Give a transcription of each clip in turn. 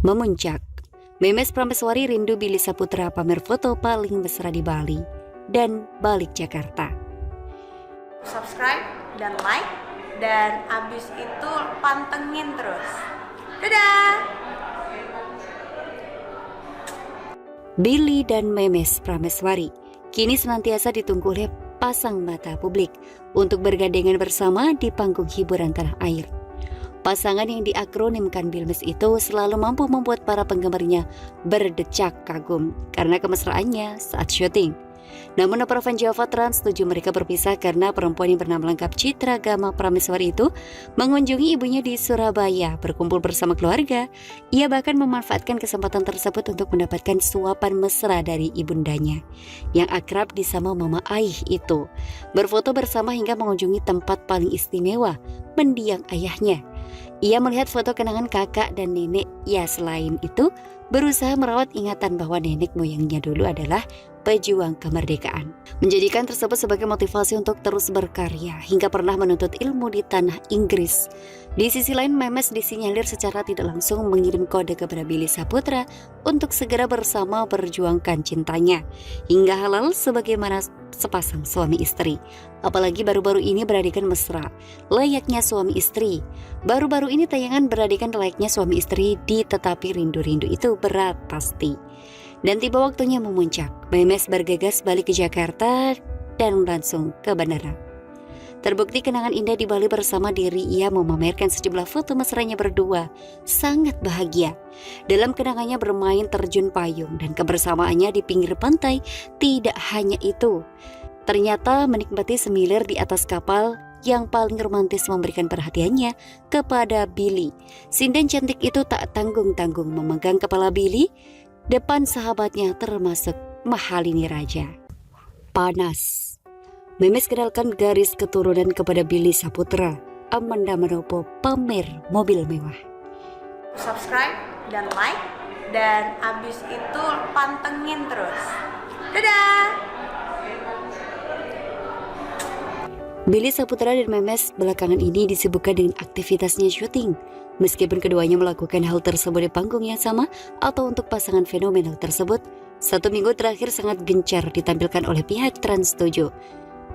Memuncak, Memes Prameswari rindu Billy Saputra pamer foto paling mesra di Bali dan balik Jakarta. Subscribe dan like, dan abis itu pantengin terus. Dadah! Billy dan Memes Prameswari kini senantiasa ditunggu oleh pasang mata publik untuk bergandengan bersama di panggung hiburan tanah air. Pasangan yang diakronimkan Bilmes itu selalu mampu membuat para penggemarnya berdecak kagum karena kemesraannya saat syuting. Namun Avanjava Trans setuju mereka berpisah karena perempuan yang bernama lengkap Citra Gama Prameswari itu mengunjungi ibunya di Surabaya berkumpul bersama keluarga. Ia bahkan memanfaatkan kesempatan tersebut untuk mendapatkan suapan mesra dari ibundanya yang akrab disama Mama Aih itu. Berfoto bersama hingga mengunjungi tempat paling istimewa, mendiang ayahnya. Ia melihat foto kenangan kakak dan nenek. Ya, selain itu berusaha merawat ingatan bahwa nenek moyangnya dulu adalah pejuang kemerdekaan. Menjadikan tersebut sebagai motivasi untuk terus berkarya hingga pernah menuntut ilmu di tanah Inggris. Di sisi lain, Memes disinyalir secara tidak langsung mengirim kode kepada Billy Saputra untuk segera bersama perjuangkan cintanya hingga halal sebagaimana sepasang suami istri. Apalagi baru-baru ini beradikan mesra layaknya suami istri. Baru-baru ini tayangan beradikan layaknya suami istri di Tetapi Rindu-Rindu itu berat pasti. Dan tiba waktunya memuncak. Memes bergegas balik ke Jakarta dan langsung ke bandara. Terbukti kenangan indah di Bali bersama diri. Ia memamerkan sejumlah foto mesranya berdua. Sangat bahagia. Dalam kenangannya bermain terjun payung dan kebersamaannya di pinggir pantai. Tidak hanya itu, ternyata menikmati semilir di atas kapal yang paling romantis memberikan perhatiannya kepada Billy. Sinden cantik itu tak tanggung-tanggung memegang kepala Billy depan sahabatnya termasuk Mahalini Raja. Panas. Memes kenalkan garis keturunan kepada Billy Saputra. Amanda Manopo pamer mobil mewah. Subscribe dan like, dan abis itu pantengin terus. Dadah! Billy Saputra dan Memes belakangan ini disibukkan dengan aktivitasnya syuting. Meskipun keduanya melakukan hal tersebut di panggung yang sama atau untuk pasangan fenomenal tersebut, 1 minggu terakhir sangat gencar ditampilkan oleh pihak Trans 7.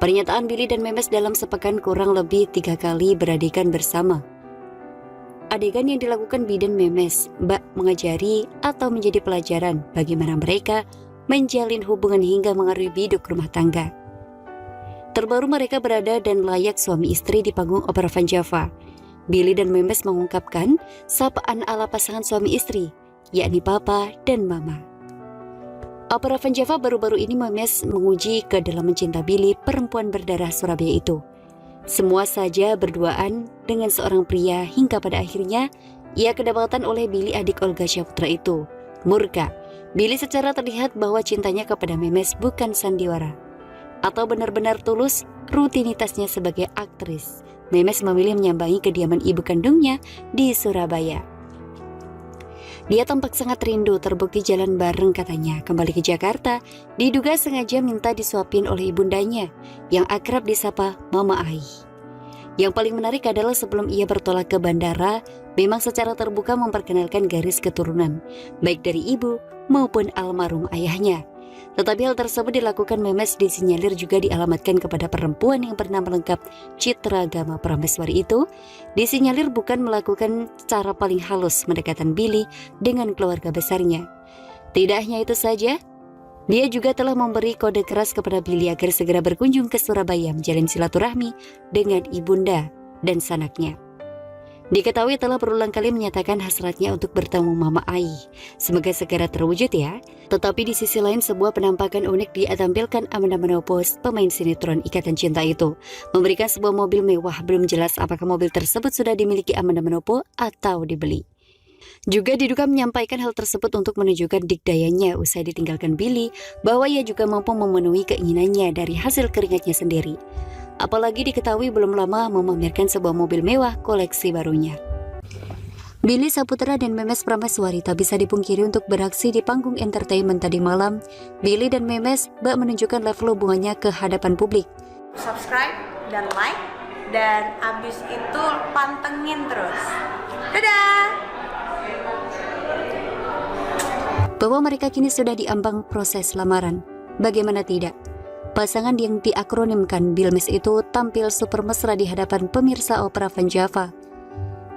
Pernyataan Billy dan Memes dalam sepekan kurang lebih 3 kali beradegan bersama. Adegan yang dilakukan Billy dan Memes bak mengajari atau menjadi pelajaran bagaimana mereka menjalin hubungan hingga mengaruhi biduk rumah tangga. Terbaru mereka berada dan layak suami istri di panggung Opera Vanjava. Billy dan Memes mengungkapkan sapaan ala pasangan suami istri, yakni Papa dan Mama. Opera Vanjava baru-baru ini Memes menguji ke dalam mencinta Billy, perempuan berdarah Surabaya itu. Semua saja berduaan dengan seorang pria hingga pada akhirnya ia kedapatan oleh Billy adik Olga Saputra itu. Murka, Billy secara terlihat bahwa cintanya kepada Memes bukan sandiwara atau benar-benar tulus rutinitasnya sebagai aktris. Memes memilih menyambangi kediaman ibu kandungnya di Surabaya. Dia tampak sangat rindu, terbukti jalan bareng katanya. Kembali ke Jakarta, diduga sengaja minta disuapin oleh ibundanya yang akrab disapa Mama Ai. Yang paling menarik adalah sebelum ia bertolak ke bandara, memang secara terbuka memperkenalkan garis keturunan, baik dari ibu maupun almarhum ayahnya. Tetapi hal tersebut dilakukan Memes disinyalir juga dialamatkan kepada perempuan yang bernama lengkap Citra Gama Prameswari itu. Disinyalir bukan melakukan cara paling halus mendekatan Billy dengan keluarga besarnya. Tidak hanya itu saja, dia juga telah memberi kode keras kepada Billy agar segera berkunjung ke Surabaya menjalin silaturahmi dengan ibunda dan sanaknya. Diketahui telah berulang kali menyatakan hasratnya untuk bertemu Mama Ai. Semoga segera terwujud ya. Tetapi di sisi lain sebuah penampakan unik ditampilkan Amanda Manopo, pemain sinetron Ikatan Cinta itu, memberikan sebuah mobil mewah. Belum jelas apakah mobil tersebut sudah dimiliki Amanda Manopo atau dibeli. Juga diduga menyampaikan hal tersebut untuk menunjukkan dikdayanya usai ditinggalkan Billy, bahwa ia juga mampu memenuhi keinginannya dari hasil keringatnya sendiri. Apalagi diketahui belum lama memamerkan sebuah mobil mewah koleksi barunya. Billy Saputra dan Memes Prameswari tak bisa dipungkiri untuk beraksi di panggung entertainment tadi malam. Billy dan Memes bak menunjukkan level hubungannya ke hadapan publik. Subscribe dan like, dan abis itu pantengin terus. Dadah! bahwa mereka kini sudah diambang proses lamaran. Bagaimana tidak? Pasangan yang diakronimkan Bilmes itu tampil super mesra di hadapan pemirsa opera Van Java.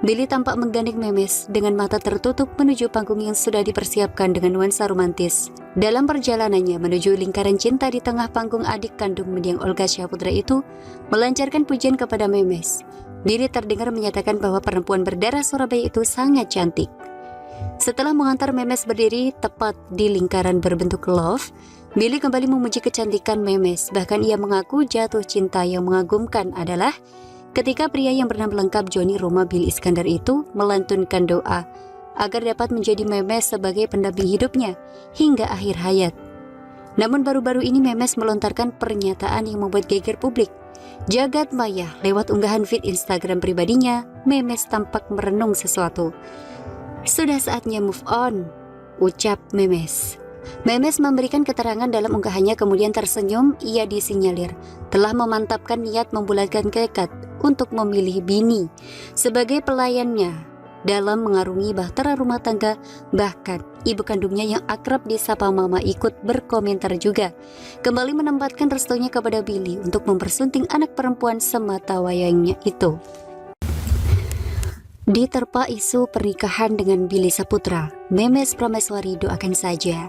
Billy tampak menggandeng Memes dengan mata tertutup menuju panggung yang sudah dipersiapkan dengan nuansa romantis. Dalam perjalanannya menuju lingkaran cinta di tengah panggung, adik kandung mendiang Olga Syahputra itu melancarkan pujian kepada Memes. Billy terdengar menyatakan bahwa perempuan berdarah Surabaya itu sangat cantik. Setelah mengantar Memes berdiri tepat di lingkaran berbentuk love, Billy kembali memuji kecantikan Memes. Bahkan ia mengaku jatuh cinta yang mengagumkan adalah ketika pria yang bernama lengkap Johnny Roma Billy Iskandar itu melantunkan doa agar dapat menjadi Memes sebagai pendamping hidupnya hingga akhir hayat. Namun baru-baru ini Memes melontarkan pernyataan yang membuat geger publik. Jagat maya lewat unggahan feed Instagram pribadinya, Memes tampak merenung sesuatu. Sudah saatnya move on, ucap Memes. Memes memberikan keterangan dalam unggahannya, kemudian tersenyum. Ia disinyalir telah memantapkan niat membulatkan tekad untuk memilih Bini sebagai pelayannya dalam mengarungi bahtera rumah tangga. Bahkan ibu kandungnya yang akrab disapa Mama ikut berkomentar juga, kembali menempatkan restunya kepada Billy untuk mempersunting anak perempuan semata wayangnya itu. Diterpa isu pernikahan dengan Billy Saputra, Memes Prameswari doakan saja.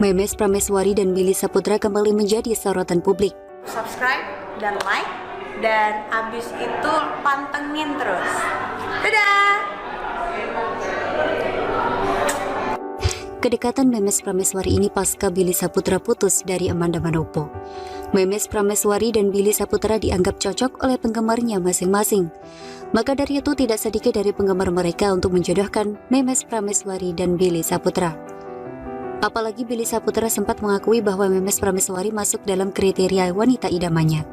Memes Prameswari dan Billy Saputra kembali menjadi sorotan publik. Subscribe dan like, dan abis itu pantengin terus. Dadah! Kedekatan Memes Prameswari ini pasca Billy Saputra putus dari Amanda Manopo. Memes Prameswari dan Billy Saputra dianggap cocok oleh penggemarnya masing-masing. Maka dari itu tidak sedikit dari penggemar mereka untuk menjodohkan Memes Prameswari dan Billy Saputra. Apalagi Billy Saputra sempat mengakui bahwa Memes Prameswari masuk dalam kriteria wanita idamannya.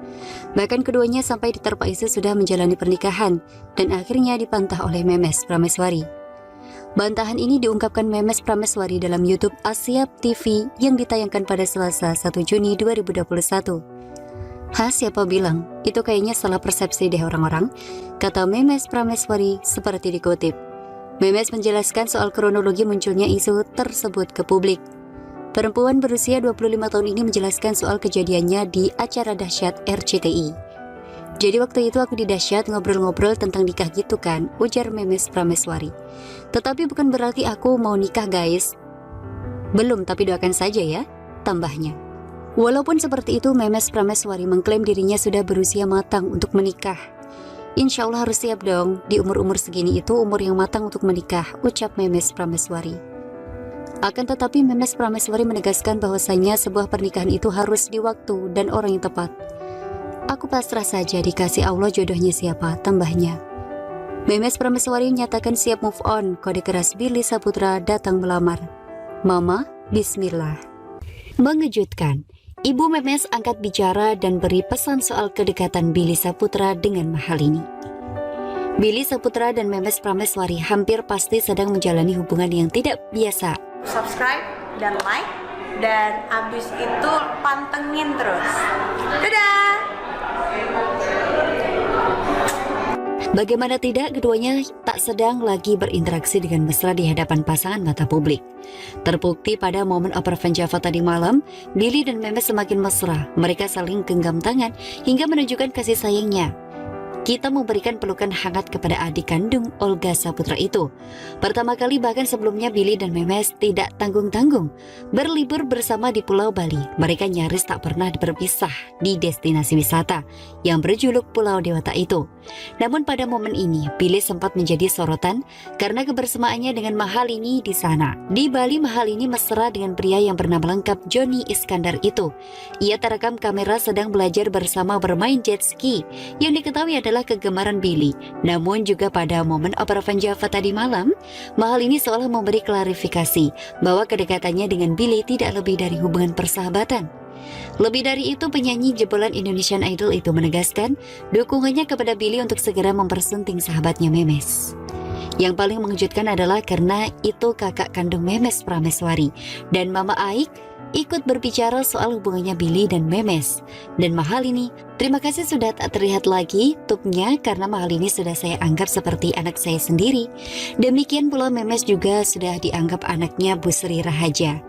Bahkan keduanya sampai diterpa isu sudah menjalani pernikahan dan akhirnya dipantah oleh Memes Prameswari. Bantahan ini diungkapkan Memes Prameswari dalam YouTube Asia TV yang ditayangkan pada Selasa 1 Juni 2021. Siapa bilang? Itu kayaknya salah persepsi deh orang-orang, kata Memes Prameswari seperti dikutip. Memes menjelaskan soal kronologi munculnya isu tersebut ke publik. Perempuan berusia 25 tahun ini menjelaskan soal kejadiannya di acara dahsyat RCTI. Jadi waktu itu aku di dahsyat ngobrol-ngobrol tentang nikah gitu kan, ujar Memes Prameswari. Tetapi bukan berarti aku mau nikah guys. Belum, tapi doakan saja ya, tambahnya. Walaupun seperti itu, Memes Prameswari mengklaim dirinya sudah berusia matang untuk menikah. Insya Allah harus siap dong, di umur-umur segini itu umur yang matang untuk menikah, ucap Memes Prameswari. Akan tetapi Memes Prameswari menegaskan bahwasanya sebuah pernikahan itu harus di waktu dan orang yang tepat. Aku pasrah saja, dikasih Allah jodohnya siapa, tambahnya. Memes Prameswari menyatakan siap move on, kode keras Billy Saputra datang melamar. Mama, bismillah. Mengejutkan. Ibu Memes angkat bicara dan beri pesan soal kedekatan Billy Saputra dengan Mahalini. Billy Saputra dan Memes Prameswari hampir pasti sedang menjalani hubungan yang tidak biasa. Subscribe dan like, dan abis itu pantengin terus. Dadah! Bagaimana tidak, keduanya tak sedang lagi berinteraksi dengan mesra di hadapan pasangan mata publik. Terbukti pada momen opera Van Java tadi malam, Billy dan Memes semakin mesra. Mereka saling genggam tangan hingga menunjukkan kasih sayangnya. Kita memberikan pelukan hangat kepada adik kandung Olga Saputra itu. Pertama kali, bahkan sebelumnya Billy dan Memes tidak tanggung-tanggung berlibur bersama di Pulau Bali. Mereka nyaris tak pernah berpisah di destinasi wisata yang berjuluk Pulau Dewata itu. Namun pada momen ini, Billy sempat menjadi sorotan karena kebersamaannya dengan Mahalini di sana. Di Bali, Mahalini mesra dengan pria yang bernama lengkap Johnny Iskandar itu. Ia terekam kamera sedang belajar bersama bermain jet ski yang diketahui adalah kegemaran Billy. Namun juga pada momen opera Van Java tadi malam, Mahalini seolah memberi klarifikasi bahwa kedekatannya dengan Billy tidak lebih dari hubungan persahabatan. Lebih dari itu, penyanyi jebolan Indonesian Idol itu menegaskan dukungannya kepada Billy untuk segera mempersunting sahabatnya Memes. Yang paling mengejutkan adalah karena itu kakak kandung Memes Prameswari dan Mama Aik ikut berbicara soal hubungannya Billy dan Memes. Dan Mahalini, terima kasih sudah tak terlihat lagi tubnya karena Mahalini sudah saya anggap seperti anak saya sendiri. Demikian pula Memes juga sudah dianggap anaknya Bu Sri Rahaja.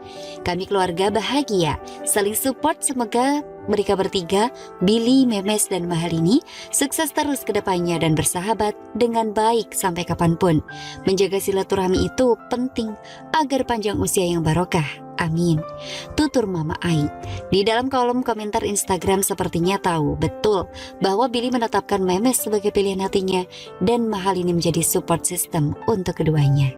Kami keluarga bahagia, saling support, semoga mereka bertiga, Billy, Memes, dan Mahalini sukses terus ke depannya dan bersahabat dengan baik sampai kapanpun. Menjaga silaturahmi itu penting agar panjang usia yang barokah. Amin. Tutur Mama Ai. Di dalam kolom komentar Instagram sepertinya tahu betul bahwa Billy menetapkan Memes sebagai pilihan hatinya dan Mahalini menjadi support system untuk keduanya.